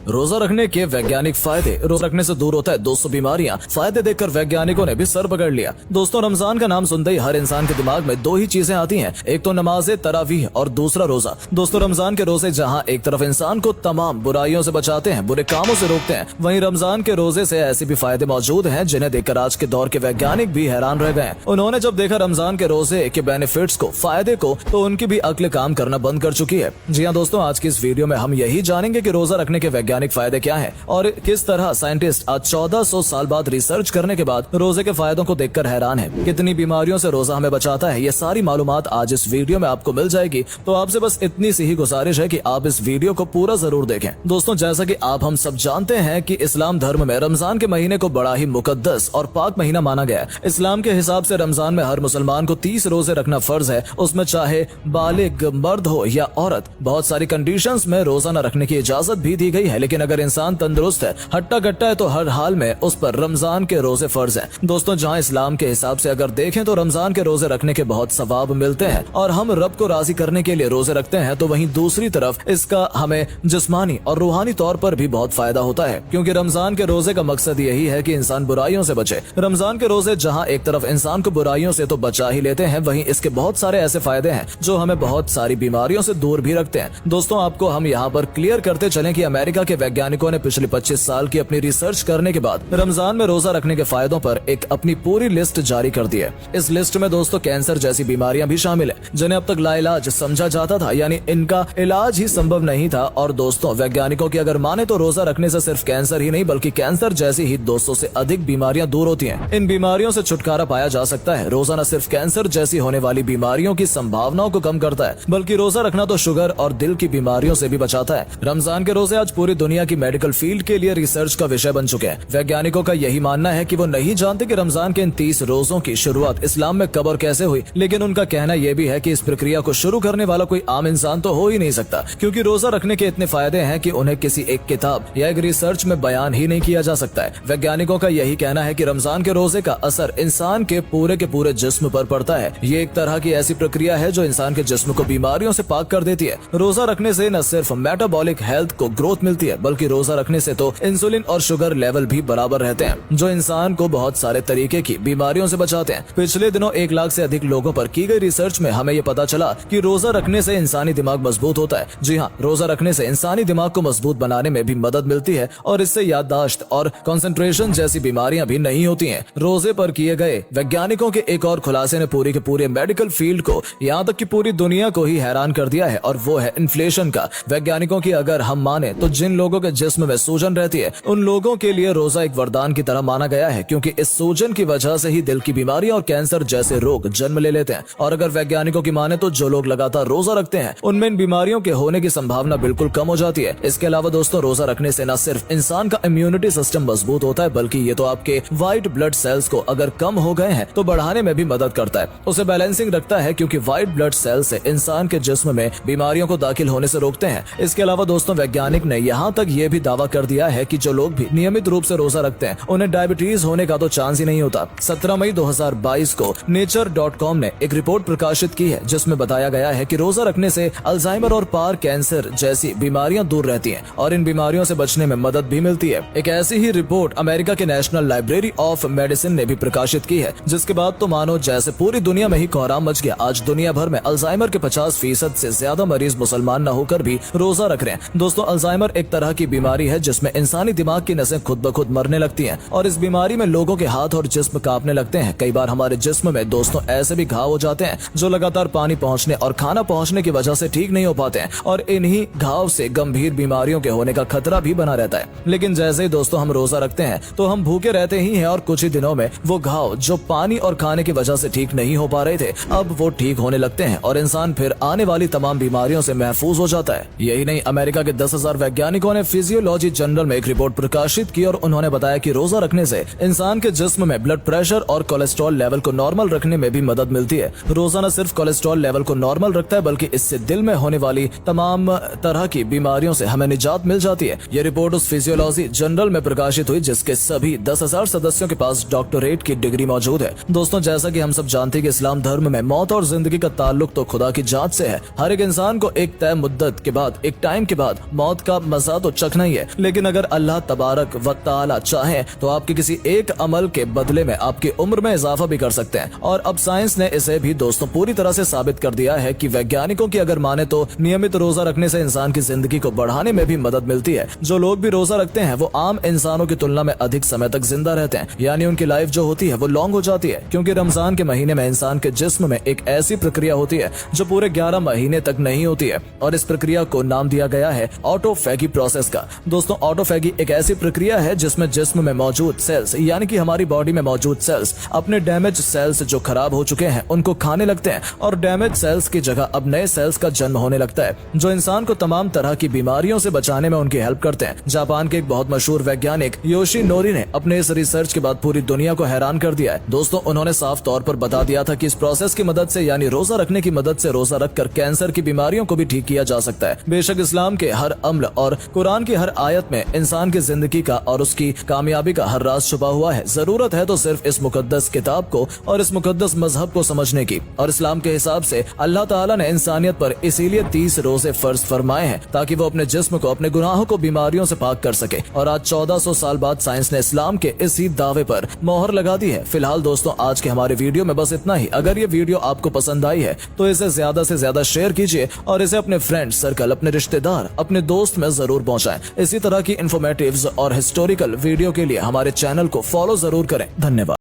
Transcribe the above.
रोजा रखने के वैज्ञानिक फायदे। रोजा रखने से दूर होता है 200 बीमारियां। फायदे देखकर वैज्ञानिकों ने भी सर पकड़ लिया। दोस्तों, रमजान का नाम सुनते ही हर इंसान के दिमाग में दो ही चीजें आती हैं, एक तो नमाज तरावीह और दूसरा रोजा। दोस्तों, रमजान के रोजे जहां एक तरफ इंसान को तमाम बुराइयों से बचाते हैं, बुरे कामों से रोकते हैं, वहीं रमजान के रोजे से ऐसे भी फायदे मौजूद हैं जिन्हें देखकर आज के दौर के वैज्ञानिक भी हैरान रह गए। उन्होंने जब देखा रमजान के रोजे के बेनिफिट्स को, फायदे को, तो उनकी भी अक्ल काम करना बंद कर चुकी है। जी हाँ दोस्तों, आज की इस वीडियो में हम यही जानेंगे कि रोजा रखने के वैज्ञानिक फायदे क्या हैं और किस तरह साइंटिस्ट आज 1400 साल बाद रिसर्च करने के बाद रोजे के फायदों को देखकर हैरान है। कितनी बीमारियों से रोजा हमें बचाता है, ये सारी मालूमात आज इस वीडियो में आपको मिल जाएगी। तो आपसे बस इतनी सी ही गुजारिश है कि आप इस वीडियो को पूरा जरूर देखें। दोस्तों, जैसा कि आप हम सब जानते हैं कि इस्लाम धर्म में रमजान के महीने को बड़ा ही मुकद्दस और पाक महीना माना गया है। इस्लाम के हिसाब से रमजान में हर मुसलमान को 30 रोजे रखना फर्ज है, उसमें चाहे बालिग मर्द हो या औरत। बहुत सारी कंडीशंस में रोजा न रखने की इजाजत भी दी गई है, लेकिन अगर इंसान तंदुरुस्त है, हट्टा कट्टा है, तो हर हाल में उस पर रमजान के रोजे फर्ज हैं। दोस्तों, जहां इस्लाम के हिसाब से अगर देखें तो रमजान के रोजे रखने के बहुत सवाब मिलते हैं और हम रब को राजी करने के लिए रोजे रखते हैं, तो वहीं दूसरी तरफ इसका हमें जिस्मानी और रूहानी तौर पर भी बहुत फायदा होता है, क्योंकि रमजान के रोजे का मकसद यही है कि इंसान बुराइयों से बचे। रमजान के रोजे जहां एक तरफ इंसान को बुराइयों से तो बचा ही लेते हैं, वहीं इसके बहुत सारे ऐसे फायदे हैं जो हमें बहुत सारी बीमारियों से दूर भी रखते हैं। दोस्तों, आपको हम यहाँ पर क्लियर करते चलें कि अमेरिका के वैज्ञानिकों ने पिछले 25 साल की अपनी रिसर्च करने के बाद रमजान में रोजा रखने के फायदों पर एक अपनी पूरी लिस्ट जारी कर दी है। इस लिस्ट में दोस्तों कैंसर जैसी बीमारियां भी शामिल है, जिन्हें अब तक लाइलाज समझा जाता था, यानी इनका इलाज ही संभव नहीं था। और दोस्तों, वैज्ञानिकों की अगर माने तो रोजा रखने से सिर्फ कैंसर ही नहीं बल्कि कैंसर जैसी ही 200 से अधिक बीमारियां दूर होती हैं। इन बीमारियों से छुटकारा पाया जा सकता है। रोजा न सिर्फ कैंसर जैसी होने वाली बीमारियों की संभावनाओं को कम करता है, बल्कि रोजा रखना तो शुगर और दिल की बीमारियों से भी बचाता है। रमजान के रोजे आज पूरी दुनिया की मेडिकल फील्ड के लिए रिसर्च का विषय बन चुके हैं। वैज्ञानिकों का यही मानना है कि वो नहीं जानते कि रमजान के इन 30 रोजों की शुरुआत इस्लाम में कब और कैसे हुई, लेकिन उनका कहना यह भी है कि इस प्रक्रिया को शुरू करने वाला कोई आम इंसान तो हो ही नहीं सकता, क्योंकि रोजा रखने के इतने फायदे हैं कि उन्हें किसी एक किताब या एक रिसर्च में बयान ही नहीं किया जा सकता है। वैज्ञानिकों का यही कहना है कि रमजान के रोजे का असर इंसान के पूरे जिस्म पर पड़ता है। ये एक तरह की ऐसी प्रक्रिया है जो इंसान के जिस्म को बीमारियों से पाक कर देती है। रोजा रखने से न सिर्फ मेटाबॉलिक हेल्थ को ग्रोथ मिलती है, बल्कि रोजा रखने से तो इंसुलिन और शुगर लेवल भी बराबर रहते हैं, जो इंसान को बहुत सारे तरीके की बीमारियों से बचाते हैं। पिछले दिनों 1 लाख से अधिक लोगों पर की गई रिसर्च में हमें ये पता चला कि रोजा रखने से इंसानी दिमाग मजबूत होता है। जी हाँ, रोजा रखने से इंसानी दिमाग को मजबूत बनाने में भी मदद मिलती है और इससे याददाश्त और कंसंट्रेशन जैसी बीमारियां भी नहीं होती हैं। रोजे पर किए गए वैज्ञानिकों के एक और खुलासे ने पूरी के पूरे मेडिकल फील्ड को, यहाँ तक कि पूरी दुनिया को ही हैरान कर दिया है, और वो है इन्फ्लेशन का। वैज्ञानिकों की अगर हम माने तो जिन लोगों के जिस्म में सूजन रहती है, उन लोगों के लिए रोजा एक वरदान की तरह माना गया है, क्योंकि इस सूजन की वजह से ही दिल की बीमारी और कैंसर जैसे रोग जन्म ले लेते हैं। और अगर वैज्ञानिकों की माने तो जो लोग लगातार रोजा रखते हैं, उनमें इन बीमारियों के होने की संभावना बिल्कुल कम हो जाती है। इसके अलावा दोस्तों, रोजा रखने से न सिर्फ इंसान का इम्यूनिटी सिस्टम मजबूत होता है, बल्कि ये तो आपके व्हाइट ब्लड सेल्स को अगर कम हो गए हैं तो बढ़ाने में भी मदद करता है, उसे बैलेंसिंग रखता है, क्योंकि व्हाइट ब्लड सेल से इंसान के जिस्म में बीमारियों को दाखिल होने से रोकते हैं। इसके अलावा दोस्तों, वैज्ञानिक ने यहाँ तक ये भी दावा कर दिया है कि जो लोग भी नियमित रूप से रोजा रखते हैं, उन्हें डायबिटीज होने का तो चांस ही नहीं होता। 17 मई 2022 को nature.com ने एक रिपोर्ट प्रकाशित की है, जिसमें बताया गया है कि रोजा रखने से अल्जाइमर और पार कैंसर जैसी बीमारियां दूर रहती हैं और इन बीमारियों से बचने में मदद भी मिलती है। एक ऐसी ही रिपोर्ट अमेरिका के नेशनल लाइब्रेरी ऑफ मेडिसिन ने भी प्रकाशित की है, जिसके बाद तो मानो जैसे पूरी दुनिया में ही कोहराम मच गया। आज दुनिया भर में अल्जाइमर के 50% से ज्यादा मरीज मुसलमान न होकर भी रोजा रख रहे हैं। दोस्तों, अल्जाइमर एक तरह की बीमारी है जिसमें इंसानी दिमाग की नसें खुद ब खुद मरने लगती हैं और इस बीमारी में लोगों के हाथ और जिस्म कांपने लगते हैं। कई बार हमारे जिस्म में दोस्तों ऐसे भी घाव हो जाते हैं जो लगातार पानी पहुंचने और खाना पहुंचने की वजह से ठीक नहीं हो पाते हैं और इन्हीं घाव से गंभीर बीमारियों के होने का खतरा भी बना रहता है। लेकिन जैसे ही दोस्तों हम रोजा रखते हैं तो हम भूखे रहते ही हैं और कुछ ही दिनों में वो घाव जो पानी और खाने की वजह से ठीक नहीं हो पा रहे थे, अब वो ठीक होने लगते हैं और इंसान फिर आने वाली तमाम बीमारियों से महफूज हो जाता है। यही नहीं, अमेरिका के 10,000 वैज्ञानिकों ने फिजियोलॉजी जर्नल में एक रिपोर्ट प्रकाशित की और उन्होंने बताया कि रोजा रखने से इंसान के जिस्म में ब्लड प्रेशर और कोलेस्ट्रॉल लेवल को नॉर्मल रखने में भी मदद मिलती है। रोजा न सिर्फ कोलेस्ट्रॉल लेवल को नॉर्मल रखता है, बल्कि इससे दिल में होने वाली तमाम तरह की बीमारियों से हमें निजात मिल जाती है। ये रिपोर्ट उस फिजियोलॉजी जर्नल में प्रकाशित हुई जिसके सभी 10,000 सदस्यों के पास डॉक्टरेट की डिग्री मौजूद है। दोस्तों, जैसा कि हम सब जानते हैं कि इस्लाम धर्म में मौत और जिंदगी का ताल्लुक तो खुदा की जात से है। हर एक इंसान को एक तय मुद्दत के बाद, एक टाइम के बाद मौत का मजा मजा तो चखना ही है, लेकिन अगर अल्लाह तबारक व तआला चाहे तो आपके किसी एक अमल के बदले में आपकी उम्र में इजाफा भी कर सकते हैं। और अब साइंस ने इसे भी दोस्तों पूरी तरह से साबित कर दिया है कि वैज्ञानिकों की अगर माने तो नियमित रोजा रखने से इंसान की जिंदगी को बढ़ाने में भी मदद मिलती है। जो लोग भी रोजा रखते हैं वो आम इंसानों की तुलना में अधिक समय तक जिंदा रहते हैं, यानी उनकी लाइफ जो होती है वो लॉन्ग हो जाती है, क्योंकि रमजान के महीने में इंसान के जिस्म में एक ऐसी प्रक्रिया होती है जो पूरे 11 महीने तक नहीं होती है, और इस प्रक्रिया को नाम दिया गया है ऑटोफैगी प्रोसेस का। दोस्तों ऑटोफैगी एक ऐसी प्रक्रिया है जिसमें जिस्म में मौजूद सेल्स यानी कि हमारी बॉडी में मौजूद सेल्स अपने डैमेज सेल्स जो खराब हो चुके हैं उनको खाने लगते हैं, और डैमेज सेल्स की जगह अब नए सेल्स का जन्म होने लगता है जो इंसान को तमाम तरह की बीमारियों से बचाने में उनकी हेल्प करते हैं। जापान के एक बहुत मशहूर वैज्ञानिक योशिनोरी ने अपने इस रिसर्च के बाद पूरी दुनिया को हैरान कर दिया है। दोस्तों उन्होंने साफ तौर पर बता दिया था कि इस प्रोसेस की मदद से यानी रोजा रखने की मदद से रोजा रखकर कैंसर की बीमारियों को भी ठीक किया जा सकता है। बेशक इस्लाम के हर अमल और कुरान की हर आयत में इंसान की जिंदगी का और उसकी कामयाबी का हर राज छुपा हुआ है। जरूरत है तो सिर्फ इस मुकद्दस किताब को और इस मुकद्दस मजहब को समझने की। और इस्लाम के हिसाब से अल्लाह ताला ने इंसानियत पर इसीलिए 30 रोजे फर्ज फरमाए हैं ताकि वो अपने जिस्म को, अपने गुनाहों को, बीमारियों से पाक कर सके। और आज 1400 साल बाद साइंस ने इस्लाम के इसी दावे पर मोहर लगा दी है। फिलहाल दोस्तों आज के हमारे वीडियो में बस इतना ही। अगर ये वीडियो आपको पसंद आई है तो इसे ज्यादा से ज्यादा शेयर कीजिए और इसे अपने फ्रेंड सर्कल, अपने रिश्तेदार, अपने दोस्त में जरूर पहुंचाएं। इसी तरह की इन्फॉर्मेटिव्स और हिस्टोरिकल वीडियो के लिए हमारे चैनल को फॉलो जरूर करें। धन्यवाद।